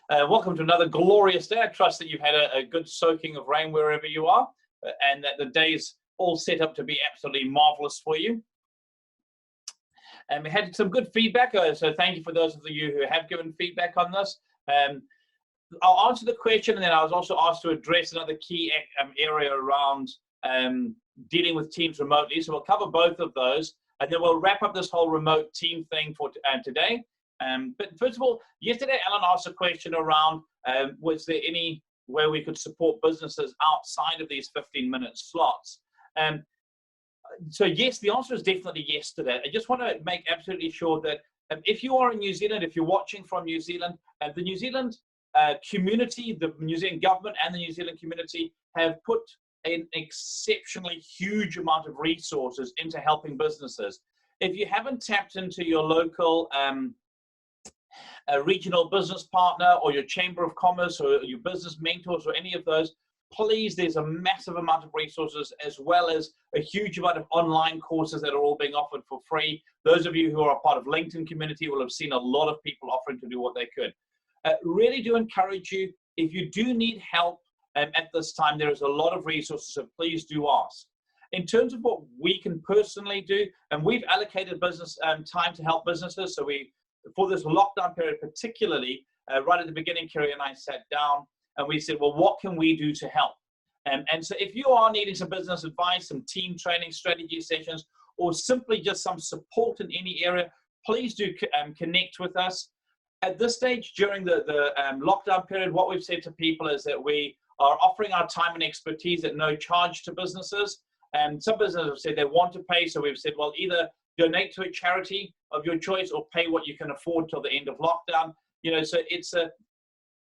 Welcome to another glorious day. I trust that you've had a good soaking of rain wherever you are, and that the day's all set up to be absolutely marvelous for you. And we had some good feedback, so thank you for those of you who have given feedback on this. I'll answer the question, and then I was also asked to address another key area around dealing with teams remotely. So we'll cover both of those, and then we'll wrap up this whole remote team thing for today. But first of all, yesterday Alan asked a question around was there any way we could support businesses outside of these 15-minute slots? So yes, the answer is definitely yes to that. I just want to make absolutely sure that if you are in New Zealand, if you're watching from New Zealand, the New Zealand community, the New Zealand government and the New Zealand community have put an exceptionally huge amount of resources into helping businesses. If you haven't tapped into your local a regional business partner or your chamber of commerce or your business mentors or any of those, please, there's a massive amount of resources as well as a huge amount of online courses that are all being offered for free. Those of you who are a part of LinkedIn community will have seen a lot of people offering to do what they could. Really do encourage you, if you do need help at this time, there is a lot of resources, so please do ask. In terms of what we can personally do, and we've allocated business time to help businesses, so for this lockdown period particularly, right at the beginning, Kerry and I sat down and we said, well, what can we do to help? And so if you are needing some business advice, some team training, strategy sessions, or simply just some support in any area, please do connect with us. At this stage, during the lockdown period, what we've said to people is that we are offering our time and expertise at no charge to businesses. And some businesses have said they want to pay, so we've said, well, either donate to a charity of your choice or pay what you can afford till the end of lockdown. You know, so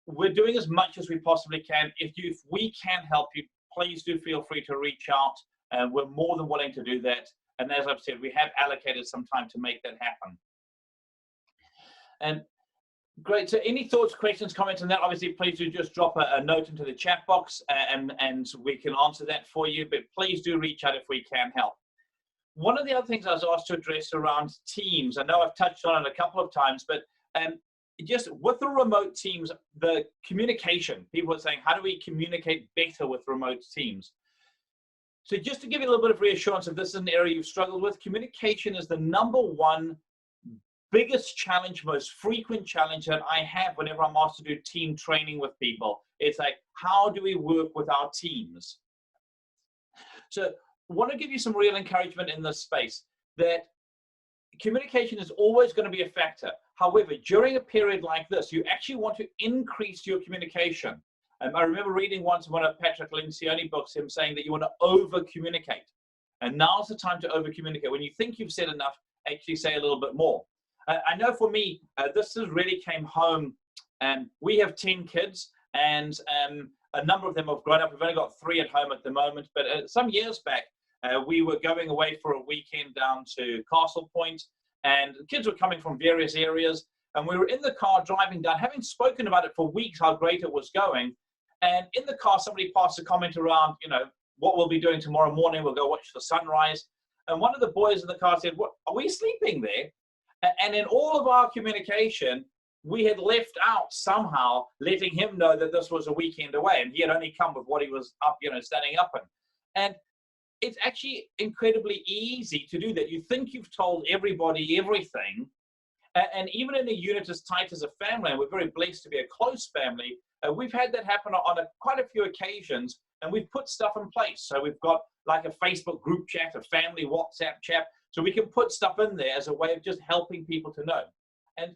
we're doing as much as we possibly can. If we can help you, please do feel free to reach out. We're more than willing to do that. And as I've said, we have allocated some time to make that happen. And great. So any thoughts, questions, comments on that? Obviously, please do just drop a note into the chat box and we can answer that for you. But please do reach out if we can help. One of the other things I was asked to address around teams, I know I've touched on it a couple of times, but just with the remote teams, the communication, people are saying, how do we communicate better with remote teams? So just to give you a little bit of reassurance, if this is an area you've struggled with, communication is the #1 biggest challenge, most frequent challenge that I have whenever I'm asked to do team training with people. It's like, how do we work with our teams? So I want to give you some real encouragement in this space that communication is always going to be a factor. However, during a period like this, you actually want to increase your communication. I remember reading once one of Patrick Lencioni books, him saying that you want to over-communicate. And now's the time to over-communicate. When you think you've said enough, actually say a little bit more. I know for me, this has really came home. We have 10 kids, and a number of them have grown up. We've only got 3 at home at the moment, but some years back, we were going away for a weekend down to Castle Point, and the kids were coming from various areas, and we were in the car driving down, having spoken about it for weeks, how great it was going. And in the car, somebody passed a comment around, you know, what we'll be doing tomorrow morning. We'll go watch the sunrise. And one of the boys in the car said, "What, are we sleeping there?" And in all of our communication, we had left out somehow letting him know that this was a weekend away, and he had only come with what he was up, you know, standing up in. And it's actually incredibly easy to do that. You think you've told everybody everything, and even in a unit as tight as a family, and we're very blessed to be a close family, we've had that happen on quite a few occasions, and we've put stuff in place. So we've got like a Facebook group chat, a family WhatsApp chat, so we can put stuff in there as a way of just helping people to know. And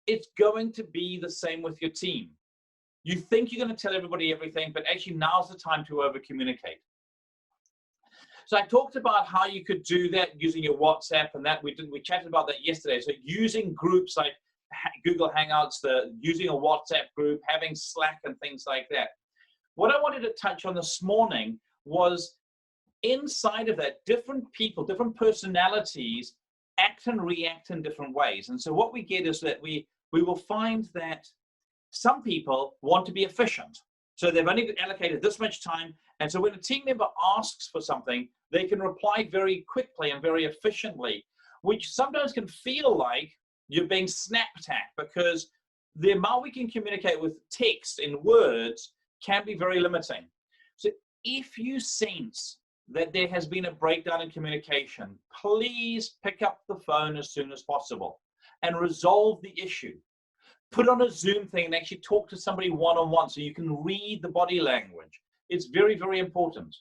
it's going to be the same with your team. You think you're going to tell everybody everything, but actually now's the time to over-communicate. So I talked about how you could do that using your WhatsApp, and that we chatted about that yesterday. So using groups like Google Hangouts, using a WhatsApp group, having Slack and things like that. What I wanted to touch on this morning was inside of that, different people, different personalities act and react in different ways. And so what we get is that we will find that some people want to be efficient. So they've only allocated this much time. And so when a team member asks for something, they can reply very quickly and very efficiently, which sometimes can feel like you're being snapped at because the amount we can communicate with text in words can be very limiting. So if you sense that there has been a breakdown in communication, please pick up the phone as soon as possible and resolve the issue. Put on a Zoom thing and actually talk to somebody one-on-one so you can read the body language. It's very, very important.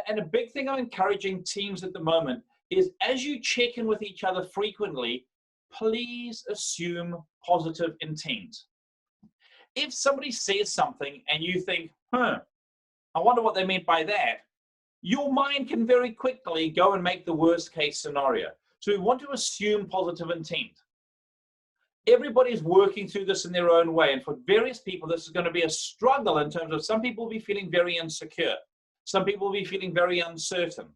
And a big thing I'm encouraging teams at the moment is, as you check in with each other frequently, please assume positive intent. If somebody says something and you think, I wonder what they meant by that, your mind can very quickly go and make the worst case scenario. So we want to assume positive intent. Everybody's working through this in their own way. And for various people, this is going to be a struggle in terms of some people will be feeling very insecure. Some people will be feeling very uncertain.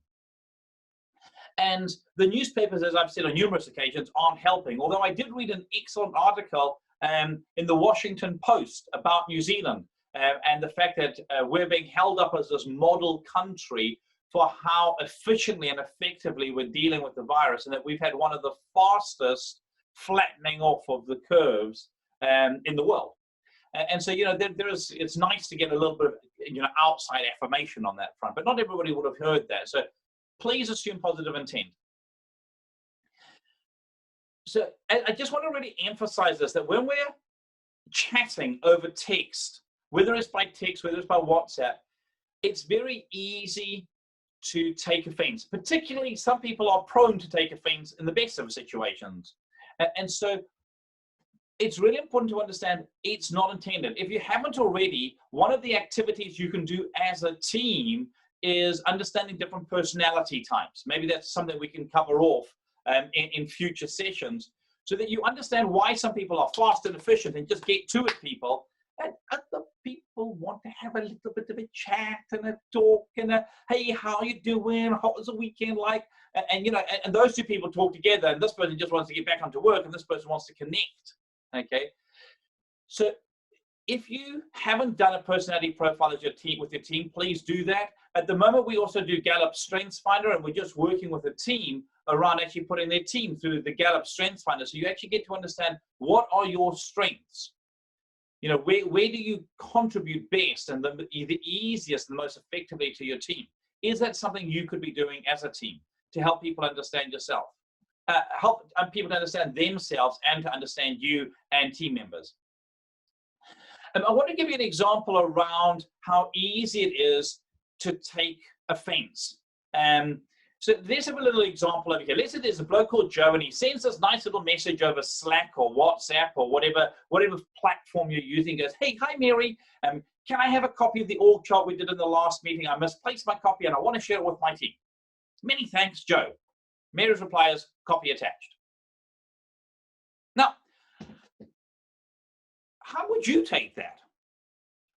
And the newspapers, as I've said on numerous occasions, aren't helping. Although I did read an excellent article in the Washington Post about New Zealand and the fact that we're being held up as this model country for how efficiently and effectively we're dealing with the virus, and that we've had one of the fastest flattening off of the curves in the world. And so, it's nice to get a little bit of, outside affirmation on that front, but not everybody would have heard that. So please assume positive intent. So I just want to really emphasize this, that when we're chatting over text, whether it's by text, whether it's by WhatsApp, it's very easy to take offense. Particularly, some people are prone to take offense in the best of situations. And so it's really important to understand it's not intended. If you haven't already, one of the activities you can do as a team is understanding different personality types. Maybe that's something we can cover off in future sessions, so that you understand why some people are fast and efficient and just get to it people, and other people want to have a little bit of a chat and a talk and a, hey, how you doing? How was the weekend like? And those two people talk together, and this person just wants to get back onto work and this person wants to connect. Okay, so if you haven't done a personality profile with your team, please do that. At the moment, we also do Gallup Strengths Finder, and we're just working with a team around actually putting their team through the Gallup Strengths Finder, so you actually get to understand what are your strengths. Where do you contribute best and the easiest and most effectively to your team? Is that something you could be doing as a team to help people understand yourself? Help people to understand themselves and to understand you and team members. I want to give you an example around how easy it is to take offense. So let's have a little example over here. Let's say there's a bloke called Joe, and he sends this nice little message over Slack or WhatsApp or whatever platform you're using. He goes, hey, hi, Mary. Can I have a copy of the org chart we did in the last meeting? I misplaced my copy and I want to share it with my team. Many thanks, Joe. Mary's reply is copy attached. Now, how would you take that?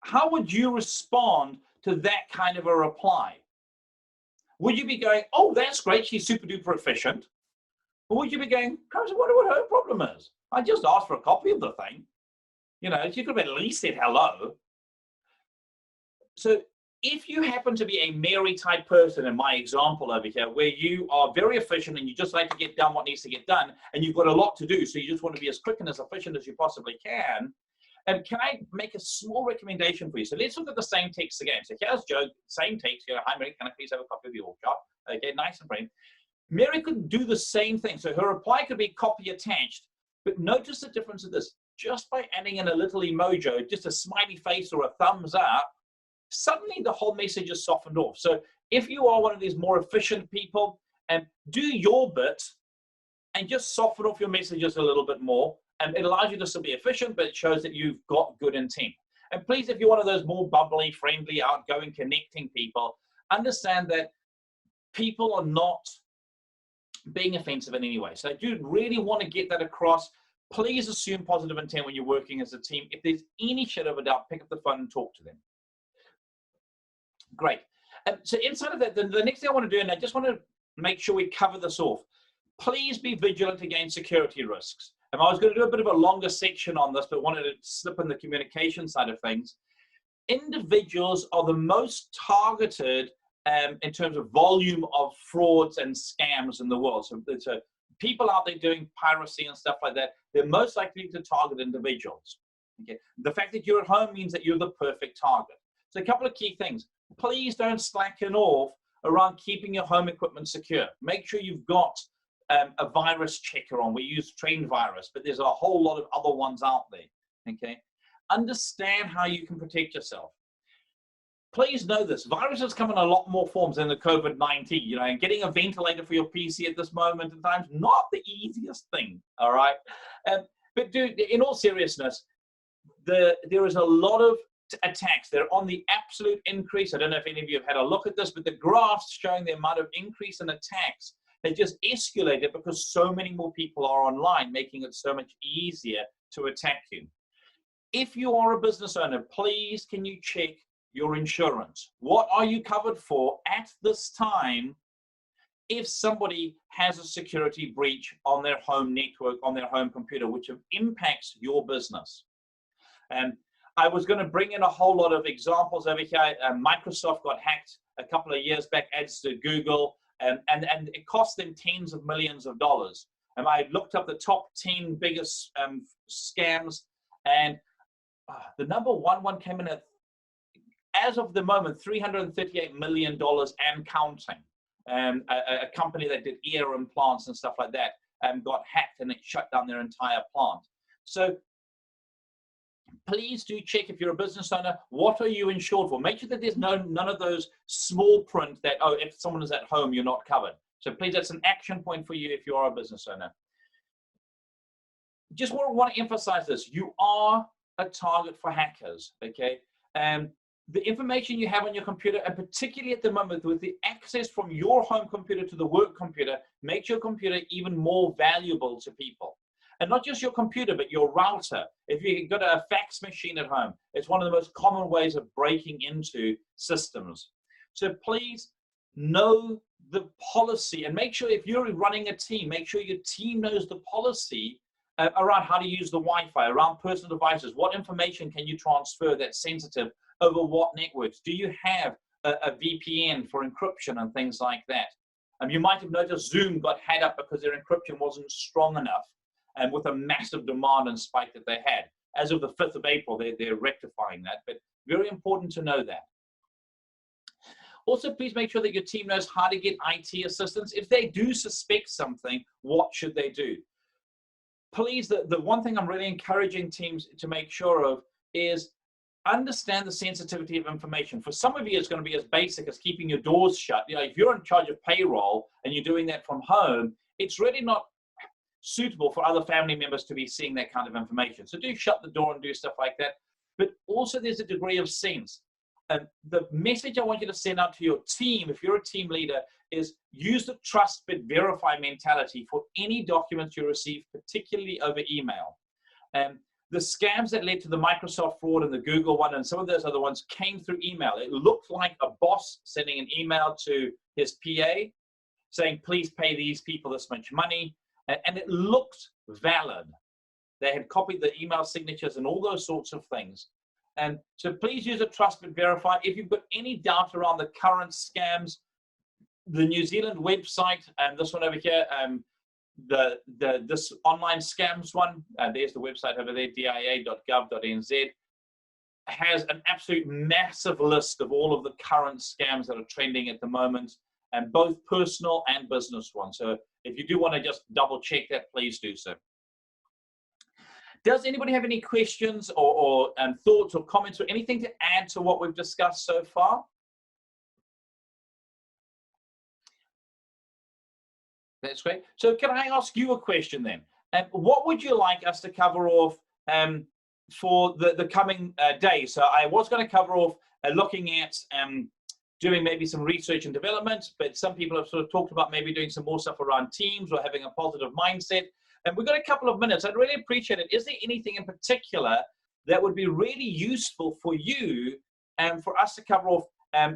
How would you respond to that kind of a reply? Would you be going, oh, that's great, she's super duper efficient? Or would you be going, I wonder what her problem is? I just asked for a copy of the thing. She could have at least said hello. So if you happen to be a Mary type person in my example over here, where you are very efficient and you just like to get done what needs to get done, and you've got a lot to do, so you just want to be as quick and as efficient as you possibly can I make a small recommendation for you? So let's look at the same text again. So here's Joe, same text. Hi, Mary, can I please have a copy of your org chart? Okay, nice and brief. Mary could do the same thing. So her reply could be copy attached, but notice the difference of this. Just by adding in a little emoji, just a smiley face or a thumbs up, suddenly the whole message is softened off. So if you are one of these more efficient people, do your bit and just soften off your messages a little bit more. It allows you to still be efficient, but it shows that you've got good intent. And please, if you're one of those more bubbly, friendly, outgoing, connecting people, understand that people are not being offensive in any way. So I do really want to get that across. Please assume positive intent when you're working as a team. If there's any shadow of a doubt, pick up the phone and talk to them. Great. So inside of that, the next thing I want to do, and I just want to make sure we cover this off, please be vigilant against security risks. I was going to do a bit of a longer section on this, but wanted to slip in the communication side of things. Individuals are the most targeted in terms of volume of frauds and scams in the world. So people out there doing piracy and stuff like that, they're most likely to target individuals. Okay, the fact that you're at home means that you're the perfect target. So a couple of key things. Please don't slacken off around keeping your home equipment secure. Make sure you've got a virus checker on. We use Trend Virus, but there's a whole lot of other ones out there. Okay, understand how you can protect yourself. Please know this, viruses come in a lot more forms than the COVID-19, you know, and getting a ventilator for your PC at this moment in time is not the easiest thing, all right? But dude, in all seriousness, there is a lot of attacks. They're on the absolute increase. I don't know if any of you have had a look at this, but the graphs showing the amount of increase in attacks, they just escalated because so many more people are online, making it so much easier to attack you. If you are a business owner, please can you check your insurance? What are you covered for at this time if somebody has a security breach on their home network, on their home computer, which impacts your business? And I was going to bring in a whole lot of examples over here. Microsoft got hacked a couple of years back, as did Google, and it cost them tens of millions of dollars. And I looked up the top 10 biggest scams, and the number one came in at, as of the moment, $338 million and counting. A company that did ear implants and stuff like that got hacked, and it shut down their entire plant. So please do check, if you're a business owner, what are you insured for? Make sure that there's none of those small print that, oh, if someone is at home, you're not covered. So please, that's an action point for you if you are a business owner. Just want to emphasize this. You are a target for hackers, okay? The information you have on your computer, and particularly at the moment with the access from your home computer to the work computer, makes your computer even more valuable to people. And not just your computer, but your router. If you've got a fax machine at home, it's one of the most common ways of breaking into systems. So please know the policy, and make sure if you're running a team, make sure your team knows the policy around how to use the Wi-Fi, around personal devices. What information can you transfer that's sensitive over what networks? Do you have a VPN for encryption and things like that? You might have noticed Zoom got hacked up because their encryption wasn't strong enough, and with a massive demand and spike that they had. As of the 5th of April, they're rectifying that, but very important to know that. Also, please make sure that your team knows how to get IT assistance. If they do suspect something, what should they do? Please, the one thing I'm really encouraging teams to make sure of is understand the sensitivity of information. For some of you, it's going to be as basic as keeping your doors shut. You know, if you're in charge of payroll and you're doing that from home, it's really not suitable for other family members to be seeing that kind of information. So do shut the door and do stuff like that. But also there's a degree of sense. And the message I want you to send out to your team, if you're a team leader, is use the trust but verify mentality for any documents you receive, particularly over email. The scams that led to the Microsoft fraud and the Google one and some of those other ones came through email. It looked like a boss sending an email to his PA saying, please pay these people this much money. And it looked valid. They had copied the email signatures and all those sorts of things. And so please use a trust but verify. If you've got any doubt around the current scams, the New Zealand website, and this one over here, this online scams one, there's the website over there, dia.gov.nz, has an absolute massive list of all of the current scams that are trending at the moment, and both personal and business ones. So if you do want to just double check that, please do so. Does anybody have any questions or thoughts or comments or anything to add to what we've discussed so far? That's great. So can I ask you a question then? What would you like us to cover off for the coming days? So I was going to cover off looking at doing maybe some research and development, but some people have sort of talked about maybe doing some more stuff around teams or having a positive mindset. And we've got a couple of minutes. I'd really appreciate it. Is there anything in particular that would be really useful for you and for us to cover off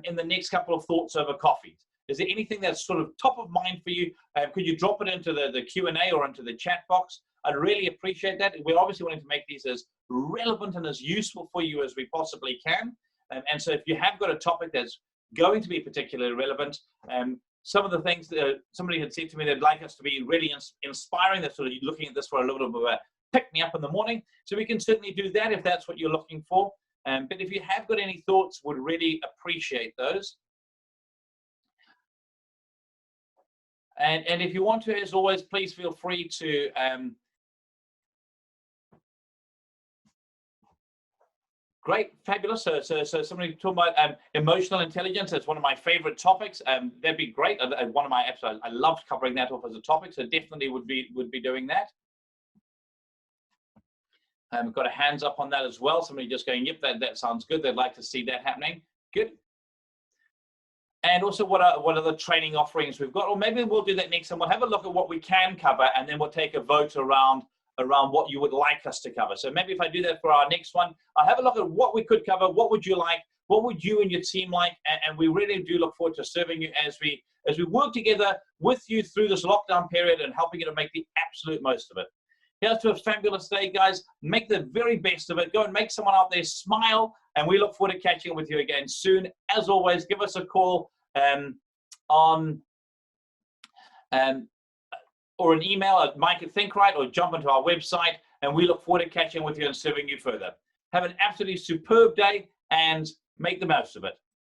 in the next couple of thoughts over coffee? Is there anything that's sort of top of mind for you? Could you drop it into the Q&A or into the chat box? I'd really appreciate that. We're obviously wanting to make these as relevant and as useful for you as we possibly can. And so if you have got a topic that's going to be particularly relevant, some of the things that somebody had said to me, they'd like us to be really inspiring. They're sort of looking at this for a little bit of a pick me up in the morning. So we can certainly do that if that's what you're looking for. But if you have got any thoughts, would really appreciate those. And if you want to, as always, please feel free to great, fabulous. So somebody talking about emotional intelligence. It's one of my favorite topics. That'd be great. One of my episodes, I loved covering that off as a topic. So definitely would be doing that. We've got a hands up on that as well. Somebody just going, yep, that sounds good. They'd like to see that happening. Good. And also, what are the training offerings we've got? Or maybe we'll do that next time. We'll have a look at what we can cover, and then we'll take a vote around what you would like us to cover. So maybe if I do that for our next one, I'll have a look at what we could cover. What would you like? What would you and your team like? And we really do look forward to serving you as we work together with you through this lockdown period and helping you to make the absolute most of it. Here's to a fabulous day, guys. Make the very best of it. Go and make someone out there smile. And we look forward to catching up with you again soon. As always, give us a call or an email at Mike@ThinkRight, or jump into our website. And we look forward to catching up with you and serving you further. Have an absolutely superb day and make the most of it.